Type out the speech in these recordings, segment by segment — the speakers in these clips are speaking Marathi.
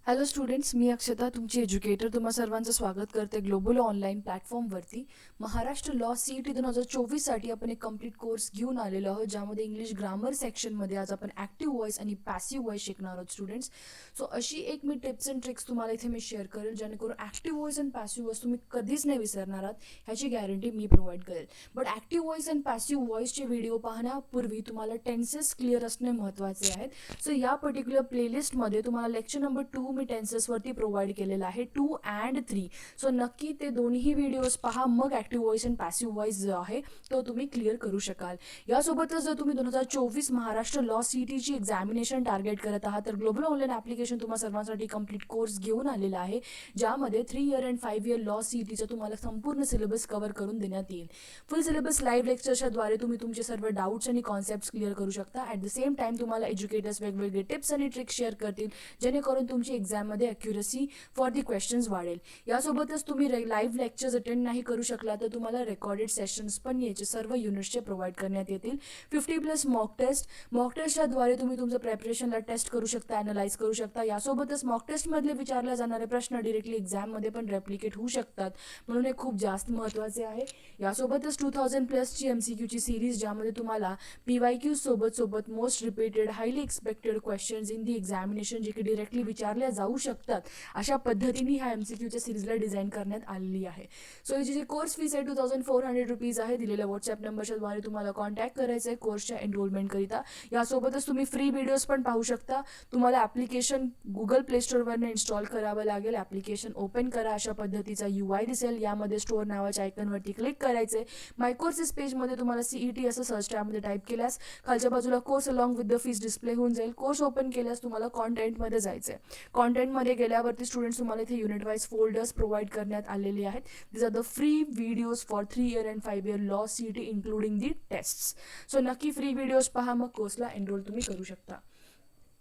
हॅलो स्टुडंट्स, मी अक्षता तुमची एज्युकेटर. तुम्हा सर्वांचं स्वागत करते ग्लोबल ऑनलाईन प्लॅटफॉर्मवरती. महाराष्ट्र लॉ CET 2024साठी आपण एक कंप्लीट कोर्स घेऊन आलेलो आहोत, ज्यामध्ये इंग्लिश ग्रामर सेक्शनमध्ये आज आपण ॲक्टिव्ह व्हॉईस आणि पॅसिव्ह व्हॉईस शिकणार आहोत स्टुडंट्स. सो अशी एक मी टिप्स अँड ट्रिक्स तुम्हाला इथे मी शेअर करेल, जेणेकरून ॲक्टिव्ह व्हॉईस आणि पॅसिव्ह व्हॉईस तुम्ही कधीच नाही विसरणार आहात, ह्याची गॅरंटी मी प्रोव्हाइड करेल. बट ॲक्टिव्ह व्हॉईस आणि पॅसिव्ह व्हॉईसचे व्हिडिओ पाहण्यापूर्वी तुम्हाला टेन्सेस क्लिअर असणे महत्त्वाचे आहेत. सो या पर्टिक्युलर प्लेलिस्टमध्ये तुम्हाला लेक्चर नंबर 2 मी टेन्सेसवरती प्रोव्हाइड केलेला आहे, 2 and 3. सो नक्की ते दोन्ही व्हिडिओज पहा, मग ॲक्टिव्ह व्हॉईस आणि पॅसिव्ह व्हॉईस जो आहे तो तुम्ही क्लिअर करू शकाल. यासोबतच जर तुम्ही 2024 महाराष्ट्र लॉ CETची एक्झामिनेशन टार्गेट करत आहात, तर ग्लोबल ऑनलाईन ॲप्लिकेशन तुम्हा सर्वांसाठी कंप्लीट कोर्स घेऊन आलेला आहे, ज्यामध्ये 3 year and 5 year लॉ CETचा तुम्हाला संपूर्ण सिलेबस कव्हर करून देण्यात येईल. फुल सिलेबस लाईव्ह लेक्चर्सच्याद्वारे तुम्ही तुमचे सर्व डाऊट्स आणि कॉन्सेप्ट्स क्लिअर करू शकता. ॲट द सेम टाईम तुम्हाला एज्युकेटर्स वेगवेगळे टिप्स आणि ट्रिक्स शेअर करतील, जेणेकरून तुमची एक्झाममध्ये ॲक्युरसी फॉर दी क्वेश्चन्स वाढेल. यासोबतच तुम्ही लाईव्ह लेक्चर्स अटेंड नाही करू शकला तर तुम्हाला रेकॉर्डेड सेशन्स पण याचे सर्व युनिट्सचे प्रोव्हाइड करण्यात येतील. 50+ मॉक टेस्टच्याद्वारे तुम्ही तुमचं प्रेपरेशनला टेस्ट करू शकता, ॲनलाइज करू शकता. यासोबतच मॉक टेस्टमधले विचारले जाणारे प्रश्न डिरेक्टली एक्झाममध्ये पण रेप्लिकेट होऊ शकतात, म्हणून हे खूप जास्त महत्त्वाचे आहे. यासोबतच 2000+ MCQची सिरीज, ज्यामध्ये तुम्हाला PYQ सोबत most repeated highly expected questions in the examination जे की डिरेक्टली विचारल्या जाऊ शकतात, अशा पद्धतीने ह्या MCQच्या सिरीजला डिझाईन करण्यात आलेली आहे. सो ही जी कोर्स फीस आहे 2400 रुपीज आहे. दिलेल्या व्हॉट्सॲप नंबरच्याद्वारे तुम्हाला कॉन्टॅक्ट करायचं आहे कोर्सच्या एनरोलमेंटकरिता. यासोबतच तुम्ही फ्री व्हिडिओज पण पाहू शकता. तुम्हाला ॲप्लिकेशन गुगल प्ले स्टोअरवरनं इन्स्टॉल करावं लागेल. ॲप्लिकेशन ओपन करा, अशा पद्धतीचा UI दिसेल. यामध्ये स्टोअर नावाच्या आयकनवरती क्लिक करायचं आहे. माय कोर्सेस पेजमध्ये तुम्हाला CET असं सर्च टॅबमध्ये टाईप केल्यास खालच्या बाजूला course along with the fees display होऊन जाईल. कोर्स ओपन केल्यास तुम्हाला कॉन्टेंटमध्ये जायचं आहे. कॉन्टेंटमध्ये गेल्यावरती स्टुडंट्स तुम्हाला इथे युनिट वाईज फोल्डर्स प्रोव्हाइड करण्यात आलेले आहेत. This are the free videos for 3 year and 5 year law CET including the tests. So नक्की फ्री व्हिडिओज पहा, मग कोर्सला एनरोल तुम्ही करू शकता.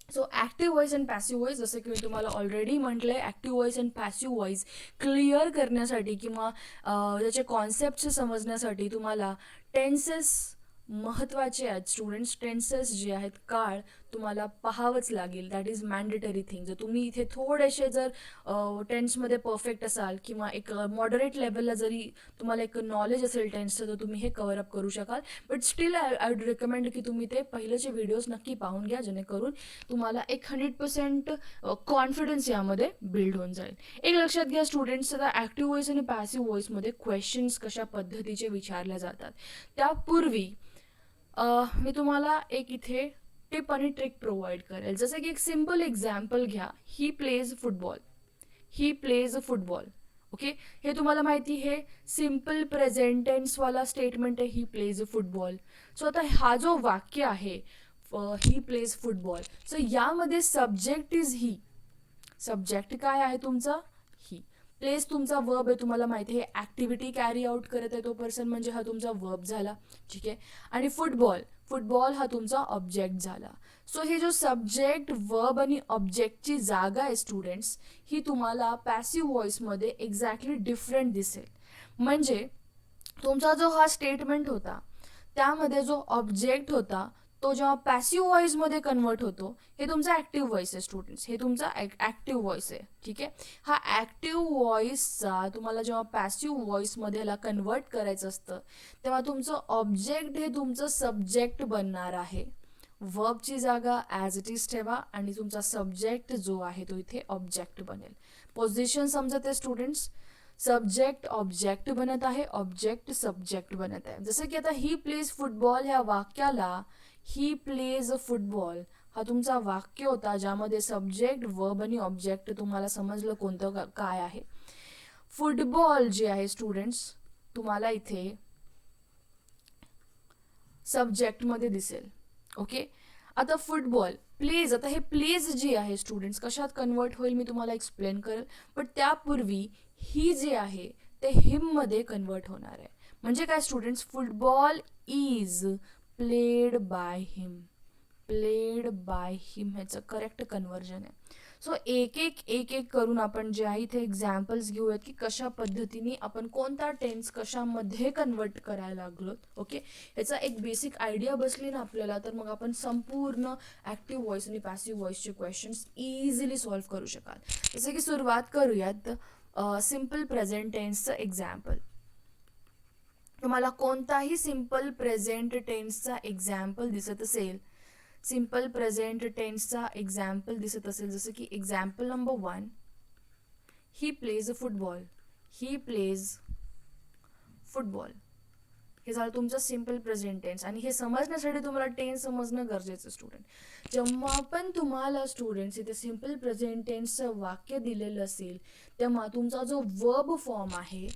So active voice and passive voice, जसं की मी तुम्हाला ऑलरेडी म्हटलं आहे, active voice and passive voice clear करण्यासाठी किंवा त्याचे कॉन्सेप्ट समजण्यासाठी तुम्हाला टेन्सेस महत्त्वाचे आहेत स्टुडंट्स. टेन्सेस जे आहेत, काळ तुम्हाला पाहावंच लागेल. That is mandatory thing. जर तुम्ही इथे थोडेसे जर टेन्समध्ये परफेक्ट असाल किंवा एक मॉडरेट लेवलला जरी तुम्हाला एक नॉलेज असेल टेन्सचं, तर तुम्ही हे कवर अप करू शकाल. But still I would recommend की तुम्ही ते पहिलेचे व्हिडिओज नक्की पाहून घ्या, जेणेकरून तुम्हाला एक 100% कॉन्फिडन्स यामध्ये बिल्ड होऊन जाईल. एक लक्षात घ्या स्टुडंट्स, आता ॲक्टिव्ह व्हॉईस आणि पॅसिव्ह व्हॉईसमध्ये क्वेश्चन्स कशा पद्धतीचे विचारले जातात त्यापूर्वी मी तुम्हाला एक इथे टिप आणि ट्रिक प्रोव्हाइड करेल. जसं की एक सिम्पल एक्झाम्पल घ्या, ही प्लेज फुटबॉल. ओके, हे तुम्हाला माहिती, हे सिम्पल प्रेझेंट टेन्सवाला स्टेटमेंट आहे, ही प्लेज फुटबॉल. सो आता हा जो वाक्य आहे, ही प्लेज फुटबॉल, सो यामध्ये सब्जेक्ट इज ही. सब्जेक्ट काय आहे तुमचा? ही. प्लेस तुमचा वर्ब आहे, तुम्हाला माहिती आहे ॲक्टिव्हिटी कॅरी आउट करत आहे तो पर्सन, म्हणजे हा तुमचा वर्ब झाला. ठीक आहे. आणि फुटबॉल हा तुमचा ऑब्जेक्ट झाला. सो हे जो सब्जेक्ट, वर्ब आणि ऑब्जेक्टची जागा आहे स्टुडंट्स, ही तुम्हाला पॅसिव्ह व्हॉईसमध्ये एक्झॅक्टली डिफरंट दिसेल. म्हणजे तुमचा जो हा स्टेटमेंट होता, त्यामध्ये जो ऑब्जेक्ट होता तो जेव्हा पॅसिव्ह व्हॉईसमध्ये कन्वर्ट होतो, हे तुमचा ॲक्टिव्ह व्हॉईस आहे स्टुडंट्स, हे तुमचा ॲक्टिव्ह व्हॉईस आहे. ठीक आहे. हा ॲक्टिव्ह व्हॉईसचा तुम्हाला जेव्हा पॅसिव्ह व्हॉईसमध्ये ह्याला कन्वर्ट करायचं असतं, तेव्हा तुमचं ऑब्जेक्ट हे तुमचं सब्जेक्ट बनणार आहे. वर्बची जागा ॲज इट इज ठेवा आणि तुमचा सब्जेक्ट जो आहे तो इथे ऑब्जेक्ट बनेल. पोझिशन समजत आहे स्टुडंट्स? सब्जेक्ट ऑब्जेक्ट बनत आहे, ऑब्जेक्ट सब्जेक्ट बनत आहे. जसं की आता ही प्लेज फुटबॉल, ह्या वाक्याला ही प्लेज फुटबॉल हा तुमचा वाक्य होता, ज्यामध्ये सब्जेक्ट, वर्ब आणि ऑब्जेक्ट तुम्हाला समजलं कोणतं काय आहे. फुटबॉल जे आहे स्टुडंट्स, तुम्हाला इथे सब्जेक्टमध्ये दिसेल. ओके. आता फुटबॉल, प्लेज, आता हे प्लेज जे आहे स्टुडंट्स कशात कन्वर्ट होईल मी तुम्हाला एक्सप्लेन करेल. बट त्यापूर्वी ही जे आहे ते हिममध्ये कन्वर्ट होणार आहे. म्हणजे काय students? Football is played by हिम ह्याचं करेक्ट कन्वर्जन आहे. सो एक एक करून आपण जे आहे इथे एक्झाम्पल्स घेऊयात की कशा पद्धतीने आपण कोणता टेन्स कशामध्ये कन्वर्ट करायला लागलो. ओके, याचा एक बेसिक आयडिया बसली ना आपल्याला, तर मग आपण संपूर्ण ॲक्टिव्ह व्हॉइस आणि पॅसिव्ह व्हॉइसचे क्वेश्चन्स इझिली सॉल्व्ह करू शकाल. जसं की सुरुवात करूयात सिम्पल प्रेझेंट टेन्सचं एक्झाम्पल. तुम्हाला कोणताही सिम्पल प्रेझेंट टेन्सचा एक्झाम्पल दिसत असेल, सिम्पल प्रेझेंट टेन्सचा एक्झाम्पल दिसत असेल, जसं की example number 1, he plays football, he plays football. हे झालं तुमचं सिम्पल प्रेझेंट टेन्स. आणि हे समजण्यासाठी तुम्हाला टेन्स समजणं गरजेचं स्टुडंट. जेव्हा पण तुम्हाला स्टुडंट्स इथे सिम्पल प्रेझेंट टेन्सचं वाक्य दिलेलं असेल, तेव्हा तुमचा जो वर्ब फॉर्म आहे,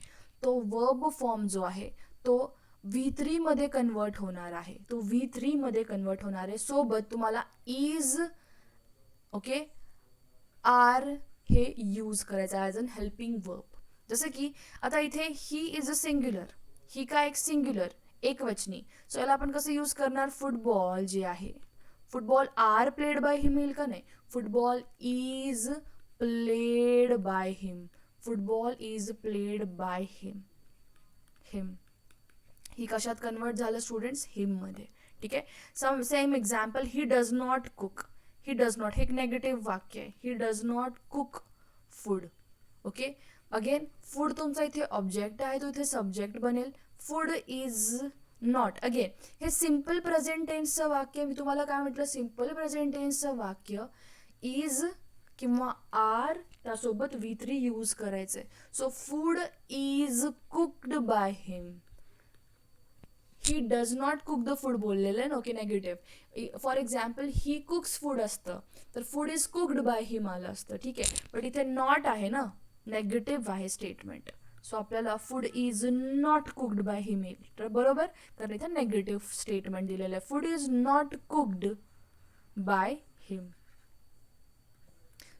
तो वर्ब फॉर्म जो आहे तो V3 मध्ये कन्वर्ट होणार आहे. तो V3 मध्ये कन्वर्ट होणार आहे. सोबत तुम्हाला इज, ओके, आर हे यूज करायचं ॲज अन हेल्पिंग वर्ब. जसं की आता इथे ही इज अ सिंग्युलर, ही काय एक सिंग्युलर एकवचनी. सो याला आपण कसं यूज करणार, फुटबॉल जे आहे, football are played by him येईल का नाही, football is played by him, football is played by him. Him ही कशात कन्वर्ट झालं स्टुडंट्स, हिममध्ये. ठीक आहे. Same example, he does not cook, he does not हे एक नेगेटिव्ह वाक्य आहे, he does not cook food. Okay, again food तुमचा इथे ऑब्जेक्ट आहे, तो इथे सब्जेक्ट बनेल. Food is not. अगेन हे सिम्पल प्रेझेंट टेन्सचं वाक्य. मी तुम्हाला काय म्हटलं, सिम्पल प्रेझेंट टेन्सचं वाक्य इज किंवा आर त्यासोबत V3 यूज करायचंय. So food is cooked by him. He does not cook the food बोललेलं आहे ना, okay, negative. For example, he cooks food असतं तर फूड इज कुक्ड बाय हिम आलं असतं. ठीक आहे, बट इथे नॉट आहे ना, नेगेटिव्ह आहे स्टेटमेंट. सो आपल्याला food is not cooked by him येईल. तर बरोबर, कारण इथे नेगेटिव्ह स्टेटमेंट दिलेलं आहे. Food is not cooked by him.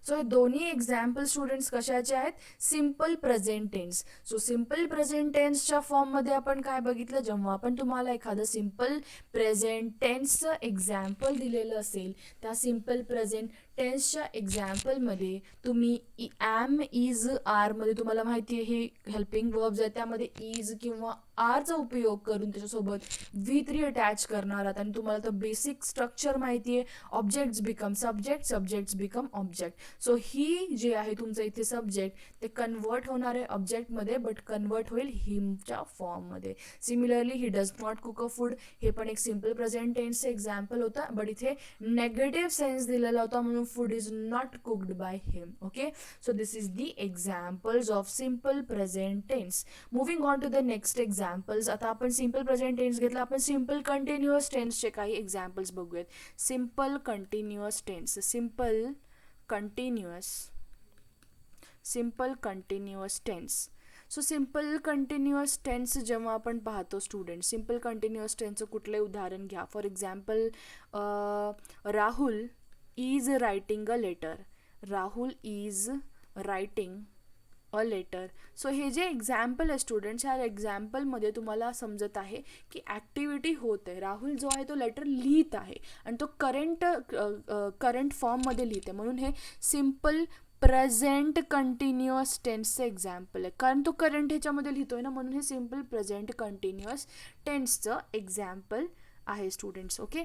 So हे दोन्ही एक्झाम्पल स्टुडंट्स कशाचे आहेत, simple present tense. So simple present टेन्सच्या फॉर्ममध्ये आपण काय बघितलं, जेव्हा आपण तुम्हाला एखादं सिम्पल प्रेझेंट टेन्सचं एक्झाम्पल दिलेलं असेल, त्या सिम्पल प्रेझेंट टेन्सच्या एक्झाम्पलमध्ये तुम्ही ॲम, इज, आरमध्ये तुम्हाला माहिती आहे हे हेल्पिंग वर्ब्स आहेत, त्यामध्ये इज किंवा आरचा उपयोग करून त्याच्यासोबत V3 अटॅच करणार आहात. आणि तुम्हाला तर बेसिक स्ट्रक्चर माहिती आहे, objects become subject, subjects become object. So ही जे आहे तुमचं इथे सब्जेक्ट, ते कन्वर्ट होणार आहे ऑब्जेक्टमध्ये, बट कन्वर्ट होईल हिमच्या फॉर्ममध्ये. Similarly, he does not cook a food, हे पण एक सिम्पल प्रेझेंट टेन्सचं एक्झाम्पल होता, बट इथे नेगेटिव्ह सेन्स दिलेला होता, म्हणून food is not cooked by him. Okay, so this is the examples of simple present tense. Moving on to the next examples. आता आपण सिम्पल प्रेझेंट टेन्स घेतला, आपण सिम्पल कंटिन्युअस टेन्सचे काही एक्झाम्पल्स बघूयात. Simple continuous tense, simple continuous tense. So simple continuous tense जेव्हा आपण पाहतो स्टुडंट, सिम्पल कंटिन्युअस टेन्सचं कुठलंही उदाहरण घ्या. For example, Rahul is writing a letter, Rahul is writing a letter. So हे जे एक्झाम्पल आहे स्टुडंट्स, ह्या एक्झाम्पलमध्ये तुम्हाला समजत आहे की ॲक्टिव्हिटी होत आहे. राहुल जो आहे तो लेटर लिहित आहे आणि तो करंट फॉर्ममध्ये लिहित आहे, म्हणून हे सिम्पल प्रेझेंट कंटिन्युअस टेन्सचं एक्झाम्पल आहे. कारण तो करंट ह्याच्यामध्ये लिहितोय ना, म्हणून हे सिम्पल प्रेझेंट कंटिन्युअस टेन्सचं एक्झाम्पल आहे स्टुडंट्स. ओके,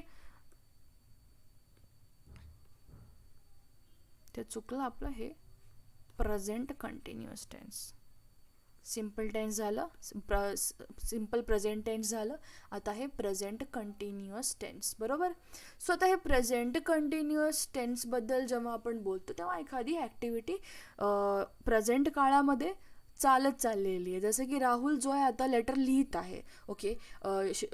ते चुकलं आपलं, हे present continuous tense. Simple tense झालं, सिम्पल प्रेझेंट टेन्स झालं, आता हे प्रेझेंट कंटिन्युअस टेन्स. बरोबर. सो आता हे प्रेझेंट कंटिन्युअस टेन्सबद्दल जेव्हा आपण बोलतो तेव्हा एखादी ॲक्टिव्हिटी प्रेझेंट काळामध्ये चालत चाललेली आहे. जसं की राहुल जो आहे आता लेटर लिहित आहे. ओके,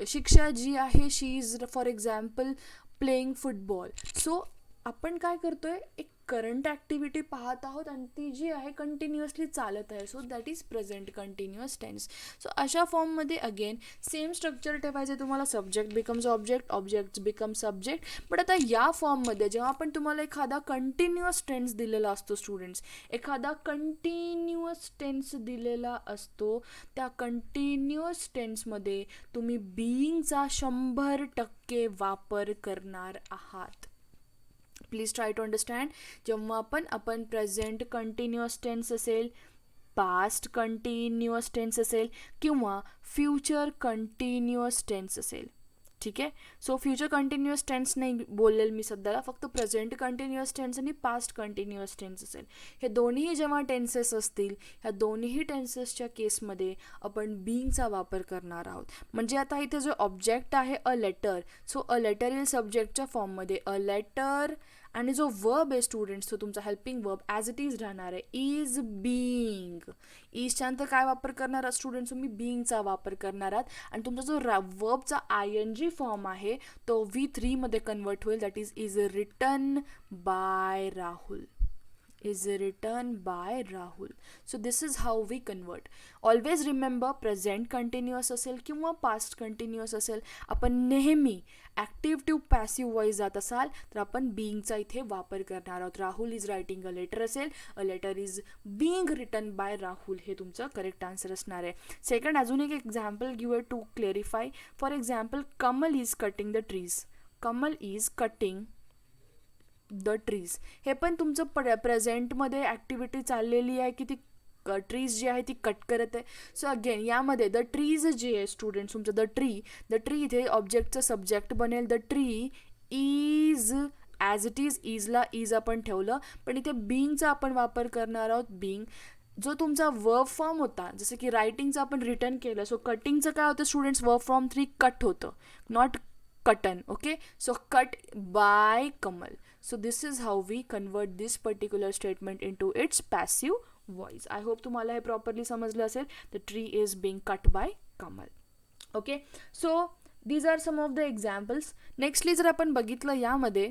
शिक्षा जी आहे, she is for example playing football. So आपण काय करतोय, एक करंट ॲक्टिव्हिटी पाहत आहोत आणि ती जी आहे कंटिन्युअसली चालत आहे. So that is present continuous tense. So अशा फॉर्ममध्ये अगेन सेम स्ट्रक्चर ठेवायचे तुम्हाला, subject becomes object, objects become subject. But आता या फॉर्ममध्ये जेव्हा आपण तुम्हाला एखादा कंटिन्युअस टेन्स दिलेला असतो स्टुडंट्स, एखादा कंटिन्युअस टेन्स दिलेला असतो, त्या कंटिन्युअस टेन्समध्ये तुम्ही बीइंगचा 100% वापर करणार आहात. Please try to understand. जेव्हा आपण प्रेझेंट कंटिन्युअस टेन्स असेल, पास्ट कंटिन्युअस टेन्स असेल किंवा फ्युचर कंटिन्युअस टेन्स असेल, ठीक आहे. सो फ्युचर कंटिन्युअस टेन्स नाही बोललेल मी सध्याला, फक्त प्रेझेंट कंटिन्युअस टेन्स आणि पास्ट कंटिन्युअस टेन्स असेल. हे दोन्ही जेव्हा टेन्सेस असतील, ह्या दोन्ही टेन्सेसच्या केसमध्ये आपण बीइंगचा वापर करणार आहोत. म्हणजे आता इथे जो ऑब्जेक्ट आहे a letter, so a letter येईल सब्जेक्टच्या फॉर्ममध्ये, अ लेटर, आणि जो वर्ब आहे स्टुडंट्स तो तुमचा helping verb as it is राहणार आहे, इज बीइंग. इजच्या नंतर काय वापर करणार आहात स्टुडंट्स, तुम्ही बीइंगचा वापर करणार आहात. आणि तुमचा जो वर्बचा ING फॉर्म आहे तो V3 मध्ये कन्वर्ट होईल, that is return by Rahul. is written by Rahul. So this is how we convert. Always remember present continuous असेल किंवा past continuous असेल, आपण नेहमी ॲक्टिव्ह टू पॅसिव्ह वॉइस जात असाल तर आपण बीइंगचा इथे वापर करणार आहोत. Rahul is writing a letter असेल, a letter is being written by Rahul, हे तुमचं करेक्ट आन्सर असणार आहे. सेकंड, अजून एक एक्झाम्पल घेऊया to clarify. For example, Kamal is cutting the trees. Kamal is cutting the trees. हे पण तुमचं प्रेझेंटमध्ये ॲक्टिव्हिटी चाललेली आहे की ती ट्रीज जी आहे ती कट करत आहे. सो अगेन यामध्ये द ट्रीज जे आहे स्टुडंट्स तुमचं द ट्री इथे ऑब्जेक्टचं सब्जेक्ट बनेल. The tree is as it इजला इज आपण ठेवलं, पण इथे बीइंगचा आपण वापर करणार आहोत. बीइंग जो तुमचा वर्ब फॉर्म होता, जसं की रायटिंगचं आपण रिटर्न केलं, सो कटिंगचं काय होतं स्टुडंट्स, वर्ब फॉर्म 3 कट होतं, नॉट कटन. Okay, so cut by Kamal. So this is how we convert this particular statement into its passive voice. I hope तुम्हाला हे प्रॉपरली समजलं असेल. The tree is being cut by Kamal. Okay, so these are some of the examples. Nextly जर आपण बघितलं यामध्ये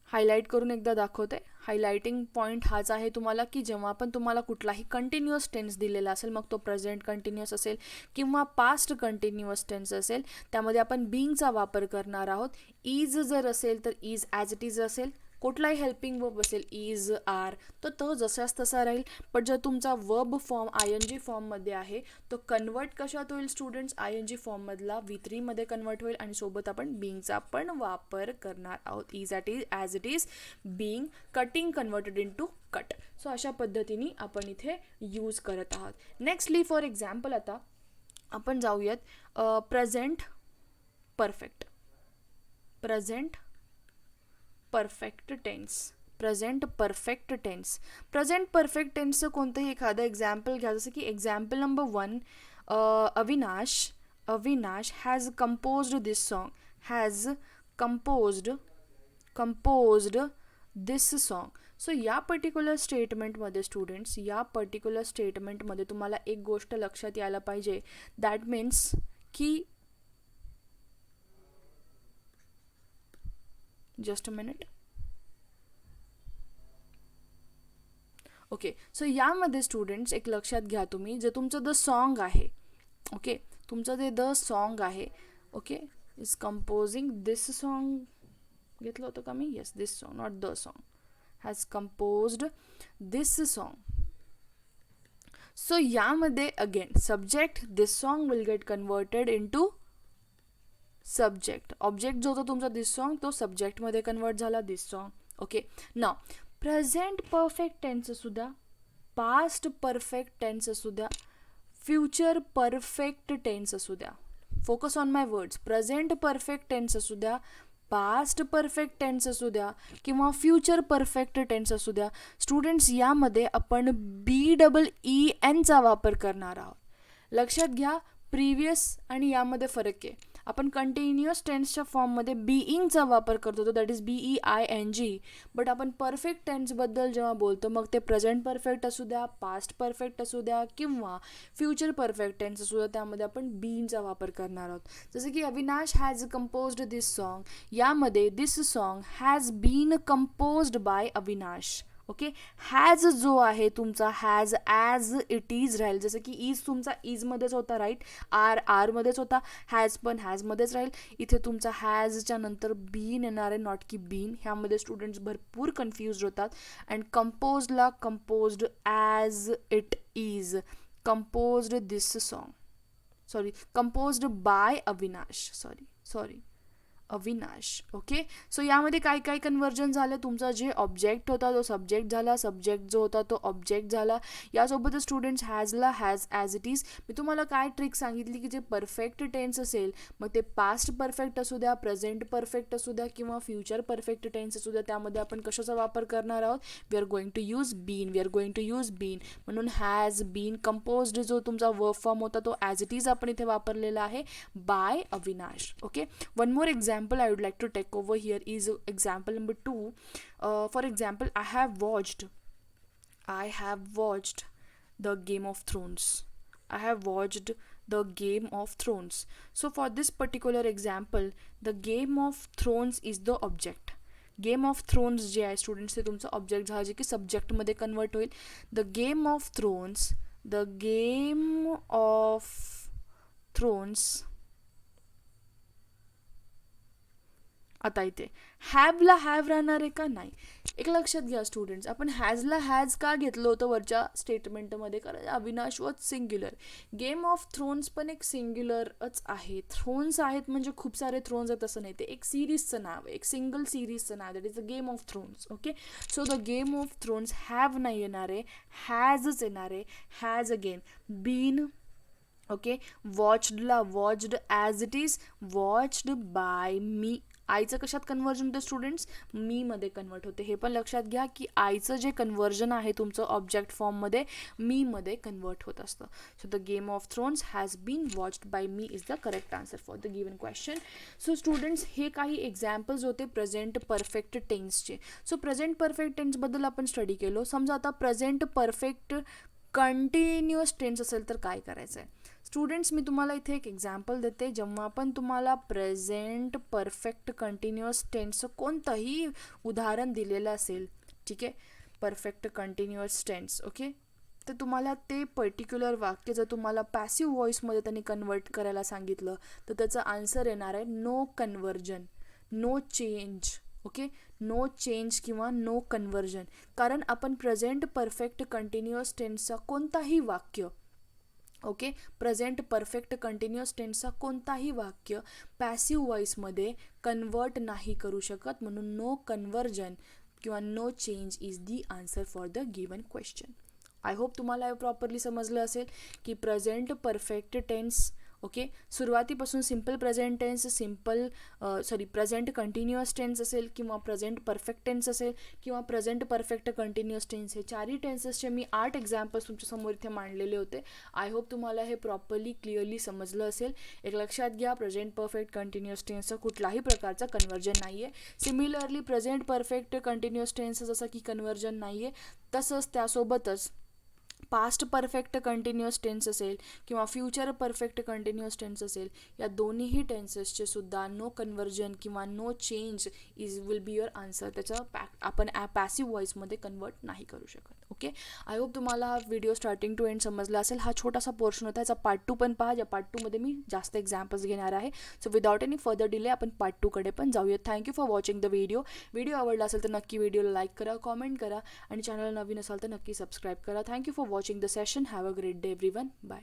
हायलाईट करून एकदा दाखवते. हायलायटिंग पॉईंट हाच आहे तुम्हाला की जेव्हा पण तुम्हाला कुठलाही कंटिन्युअस टेन्स दिलेला असेल, मग तो प्रेझेंट कंटिन्युअस असेल किंवा पास्ट कंटिन्युअस टेन्स असेल, त्यामध्ये आपण बीइंगचा वापर करणार आहोत. इज जर असेल तर इज ॲज इट इज असेल. कुठलाही हेल्पिंग वर्ब असेल, इज, आर, तर तो जसाच तसा राहील. पण जर तुमचा वर्ब फॉर्म ING फॉर्ममध्ये आहे तो कन्वर्ट कशात होईल स्टुडंट्स, ING फॉर्ममधला V3 मध्ये कन्वर्ट होईल आणि सोबत आपण बीइंगचा पण वापर करणार आहोत. Is as it is, being, cutting converted into cut. So अशा पद्धतीने आपण इथे यूज करत आहोत. नेक्स्टली फॉर एक्झाम्पल आता आपण जाऊयात present perfect. Present perfect tense. Present perfect tense. Present perfect टेन्सचं कोणतंही एखादं एक्झाम्पल घ्या, जसं की example number 1, Avinash has composed this song. Has composed this song. So या पर्टिक्युलर स्टेटमेंटमध्ये स्टुडंट्स, या पर्टिक्युलर स्टेटमेंटमध्ये तुम्हाला एक गोष्ट लक्षात यायला पाहिजे, दॅट मीन्स की just a minute. Okay, so यामध्ये स्टुडंट्स एक लक्षात घ्या तुम्ही, जे तुमचं द सॉन्ग आहे, ओके, तुमचं जे द सॉन्ग आहे, okay, is composing this song घेतलं होतं का मी, yes, this song, not the song, has composed this song. So यामध्ये again subject this song will get converted into subject. Object जो होता तुमचा दिस सॉन्ग तो सब्जेक्टमध्ये कन्वर्ट झाला, this song. Okay, now present perfect tense असू द्या, पास्ट परफेक्ट टेन्स असू द्या, फ्युचर परफेक्ट टेन्स असू द्या, focus on my words, present perfect tense असू द्या, पास्ट परफेक्ट टेन्स असू द्या किंवा फ्युचर परफेक्ट टेन्स असू द्या, स्टुडंट्स यामध्ये आपण BEEN चा वापर करणार आहोत. लक्षात घ्या, प्रिव्हियस आणि यामध्ये फरक आहे. आपण कंटिन्युअस टेन्सच्या फॉर्ममध्ये बीइंगचा वापर करतो तो, दॅट इज BEING. बट आपण परफेक्ट टेन्सबद्दल जेव्हा बोलतो मग ते प्रेझेंट परफेक्ट असू द्या, पास्ट परफेक्ट असू द्या किंवा फ्युचर परफेक्ट टेन्स असू द्या, त्यामध्ये आपण बीइंगचा वापर करणार आहोत. जसं की Avinash has composed this song, यामध्ये this song has been composed by Avinash. Okay, has जो आहे तुमचा हॅज ॲज इट इज राहील, जसं की इज तुमचा इजमध्येच होता, राईट, आरमध्येच होता, हॅज पण हॅजमध्येच राहील. इथे तुमचा हॅजच्या नंतर बीन येणार आहे, नॉट की बीन. ह्यामध्ये स्टुडंट्स भरपूर कन्फ्युज होतात. अँड कंपोजला composed as it is, composed this song, composed by Avinash, sorry Avinash. Okay, so यामध्ये काय काय कन्वर्जन झालं, तुमचा जे ऑब्जेक्ट होता तो सब्जेक्ट झाला, सब्जेक्ट जो होता तो ऑब्जेक्ट झाला. यासोबतच स्टुडंट्स हॅजला हॅज ॲज इट इज. मी तुम्हाला काय ट्रिक सांगितली की जे परफेक्ट टेन्स असेल, मग ते पास्ट परफेक्ट असू द्या, प्रेझेंट परफेक्ट असू द्या किंवा फ्युचर परफेक्ट टेन्स असू द्या, त्यामध्ये आपण कशाचा वापर करणार आहोत, we are going to use been, we are going to use been. म्हणून हॅज बीन कंपोज्ड जो तुमचा वर्ब फॉर्म होता तो ॲज इट इज आपण इथे वापरलेला आहे, by Avinash. Okay, one more example I would like to take over here is example number 2. For example, I have watched the Game of Thrones. I have watched the Game of Thrones. So for this particular example, the Game of Thrones is the object. Game of thrones जे आहे स्टुडंट्स ते तुमचं ऑब्जेक्ट झालं जे की सब्जेक्टमध्ये कन्वर्ट होईल. The game of thrones, the game of thrones. आता इथे हॅवला हॅव राहणार आहे का, नाही. एक लक्षात घ्या स्टुडंट्स, आपण हॅजला हॅज का घेतलं होतं वरच्या स्टेटमेंटमध्ये, कारण Avinash was singular. Game of thrones पण एक सिंग्युलरच आहे. थ्रोन्स आहेत म्हणजे खूप सारे थ्रोन्स आहेत असं नाही, ते एक सिरीजचं नाव आहे, एक सिंगल सिरीजचं नाव, that is the game of thrones. Okay, so the game of thrones have नाही येणार आहे, हॅजच येणार आहे. Has again been. ओके, वॉचडला watched as it is, watched by me. आईचं कशात कन्वर्जन होतं स्टुडंट्स, मी मध्ये कन्वर्ट होते. हे पण लक्षात घ्या की आईचं जे कन्वर्जन आहे तुमचं ऑब्जेक्ट फॉर्ममध्ये मी मध्ये कन्वर्ट होत असतं. So the game of thrones has been watched by me is the correct answer for the given question. So students, हे काही एक्झाम्पल्स होते प्रेझेंट परफेक्ट टेन्सचे. सो प्रेझेंट परफेक्ट टेन्सबद्दल आपण स्टडी केलो. समजा आता प्रेझेंट परफेक्ट कंटिन्युअस टेन्स असेल तर काय करायचं आहे स्टुडंट्स. मी तुम्हाला इथे एक एक्झाम्पल देते. जेव्हा पण तुम्हाला प्रेझेंट परफेक्ट कंटिन्युअस टेन्सचं कोणतंही उदाहरण दिलेलं असेल, ठीक आहे, परफेक्ट कंटिन्युअस टेन्स, ओके, तर तुम्हाला ते पर्टिक्युलर वाक्य जर तुम्हाला पॅसिव्ह व्हॉइसमध्ये त्यांनी कन्वर्ट करायला सांगितलं तर त्याचं आन्सर येणार आहे no conversion, no change. Okay, no change किंवा नो कन्वर्जन. कारण आपण प्रेझेंट परफेक्ट कंटिन्युअस टेन्सचा कोणताही वाक्य, ओके, प्रेझेंट परफेक्ट कंटिन्युअस टेन्सचा कोणताही वाक्य पॅसिव्ह व्हॉइसमध्ये कन्वर्ट नाही करू शकत. म्हणून नो कन्वर्जन किंवा no change is the answer for the given question. I hope तुम्हाला प्रॉपरली समजलं असेल की प्रेझेंट परफेक्ट टेन्स, ओके, सुरुवातीपासून simple present tense, present continuous tense असेल किंवा प्रेझेंट परफेक्ट टेन्स असेल किंवा प्रेझेंट परफेक्ट कंटिन्युअस टेन्स, हे चारही टेन्सेसचे मी 8 एक्झाम्पल्स तुमच्यासमोर इथे मांडलेले होते. आय होप तुम्हाला हे प्रॉपरली क्लिअरली समजलं असेल. एक लक्षात घ्या, प्रेझेंट परफेक्ट कंटिन्युअस टेन्सचं कुठलाही प्रकारचं कन्वर्जन नाही आहे. Similarly present perfect continuous tense जसं की कन्वर्जन नाही आहे, तसंच त्यासोबतच पास्ट परफेक्ट कंटिन्युअस टेन्स असेल किंवा फ्युचर परफेक्ट कंटिन्युअस टेन्स असेल, या दोन्हीही टेन्सेसचे सुद्धा नो कन्वर्जन किंवा no change will be your answer. त्याचं आपण पॅसिव्ह व्हॉइसमध्ये कन्वर्ट नाही करू शकत. ओके, आय होप तुम्हाला हा व्हिडिओ स्टार्टिंग टू एंड समजला असेल. हा छोटासा पोर्शन होता, याचा पार्ट 2 पण पहा. या पार्ट 2मध्ये मी जास्त एक्झाम्पल्स घेणार आहे. So without any further delay आपण पार्ट 2कडे पण जाऊया. Thank you for watching the video. Video आवडला असेल तर नक्की व्हिडिओला लाईक करा, कॉमेंट करा आणि चॅनल नवीन असाल तर नक्की सबस्क्राईब करा. Thank you for watching the session. Have a great day everyone. Bye.